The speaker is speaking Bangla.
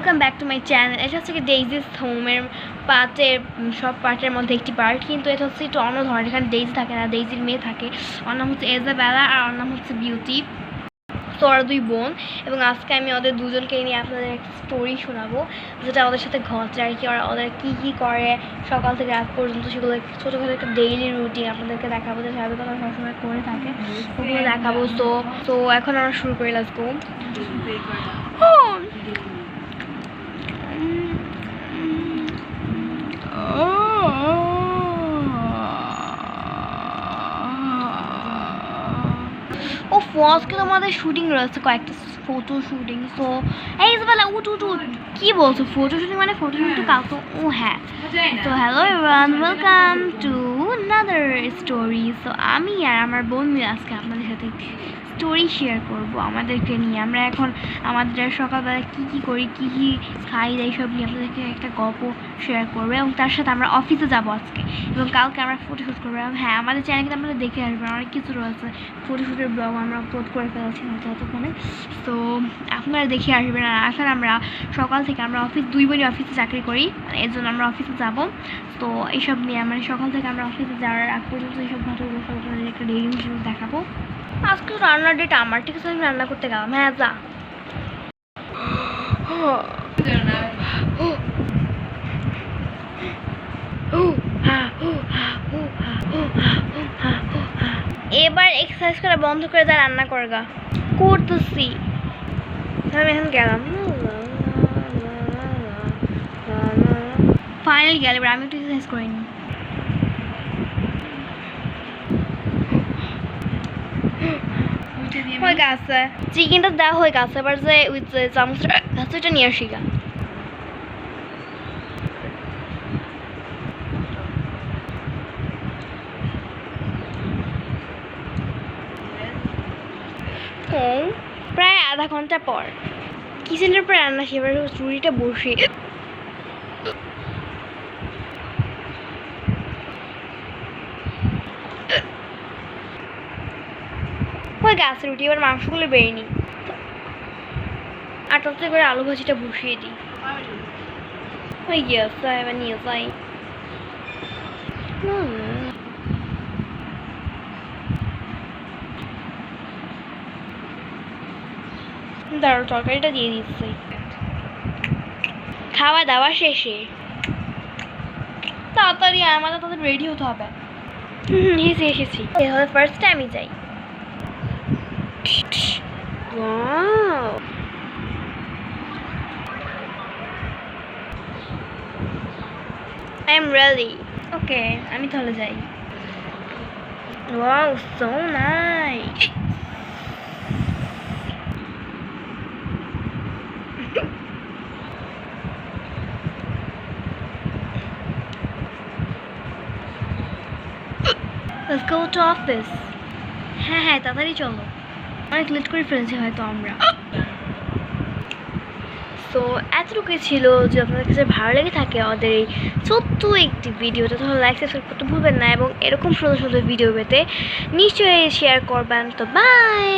Welcome back to my channel. এটা হচ্ছে কি ডেইজিস হোমের সব পার্টের মধ্যে একটি পার্ট, কিন্তু এটা হচ্ছে একটু অন্য ধরনের। এখানে ডেইজি থাকে না, ডেইজির মেয়ে থাকে। ওর নাম হচ্ছে এজাবেলা আর ওর নাম হচ্ছে বিউটি। তো ওরা দুই বোন, এবং আজকে আমি ওদের দুজনকে নিয়ে আপনাদের একটা স্টোরি শোনাবো, যেটা ওদের সাথে ঘটে আর কি। ওদের কী করে সকাল থেকে রাত পর্যন্ত, সেগুলো ছোটোখাটো একটা ডেইলি রুটিন আপনাদেরকে দেখাবো, যে স্বাভাবিক ওরা সবসময় করে থাকে, ওগুলো দেখাবো। তো এখন আমরা শুরু করি, লেটস গো। ও আজকে তোমাদের শুটিং রয়েছে, কয়েকটা ফটো শুটিং। সো এই বেলা উঠ কি বলছো? ফটো শুটিং মানে ফটো শুটিং তো কাল তো। ও হ্যাঁ, তো hello everyone, welcome to another story. So আমি আর আমার বোন মিলে আজকে আপনাদের সাথে স্টোরি শেয়ার করব আমাদেরকে নিয়ে। আমরা এখন আমাদের সকালবেলা কী করি, কী খাই, এইসব নিয়ে আপনাদেরকে একটা গল্প শেয়ার করবো, এবং তার সাথে আমরা অফিসে যাবো আজকে, এবং কালকে আমরা ফটোশ্যুট করবো। এবং হ্যাঁ, আমাদের চ্যানেল কিন্তু আপনারা দেখে আসবেন, অনেক কিছু রয়েছে। ফটোশ্যুটের ব্লগ আমরা আপলোড করে ফেলেছি হয়তো ততক্ষণে, তো আপনারা দেখে আসবেন। আর এখন আমরা সকাল থেকে আমরা দুই বোনই অফিসে চাকরি করি, এর জন্য আমরা অফিসে যাব। তো এইসব নিয়ে মানে সকাল থেকে আমরা অফিসে যাওয়ার আগ পর্যন্ত এইসব ঘটনাগুলো আপনাদের একটা ডেইলি হিসেবে দেখাবো। আজকে রান্নার ডেট আমার, ঠিক আছে? আমি রান্না করতে গেলাম। হ্যাঁ যা। এবার এক্সারসাইজ করা বন্ধ করে যা রান্না করগা। করতেছি আমি, এখন গেলাম। ফাইনালি গেল, এবার আমি একটু এক্সারসাইজ করিনি। হয়ে গেছে, চিকেনটা দেওয়া হয়ে গেছে। এবার যে ওই যে চামচটা আছে ওইটা নিয়ে আসি গা। প্রায় আধা ঘন্টা পর কিচেনের পর রান্না শেষ। এবার চুরিটা বসে হয়ে গেছে রুটি। এবার মাংসগুলো বেরিয়ে নিই, আর তাতে করে আলু ভাজিটা বসিয়ে দিই। হয়ে গিয়েছে, এবার নিয়ে যাই। দাঁড়ো, তরকারিটা দিয়ে দিচ্ছি। খাওয়া দাওয়া শেষে তাড়াতাড়ি আমাদের তাদের রেডি হতে হবে। এসেছি, এভাবে ফার্স্ট টাইমই যাই। I am ready. Okay, আমি তাহলে যাই। Wow, so nice. Let's go to office. হ্যাঁ তাড়াতাড়ি চলো, অনেক লেট করে ফেলেছি হয়তো আমরা। তো এতটুকুই ছিল। যে আপনাদের কাছে ভালো লেগে থাকে ওদের এই ছোট্ট একটি ভিডিওটা, তাহলে লাইক সাবস্ক্রাইব করতে ভুলবেন না, এবং এরকম সুন্দর সুন্দর ভিডিও পেতে নিশ্চয়ই শেয়ার করবেন। তো বাই।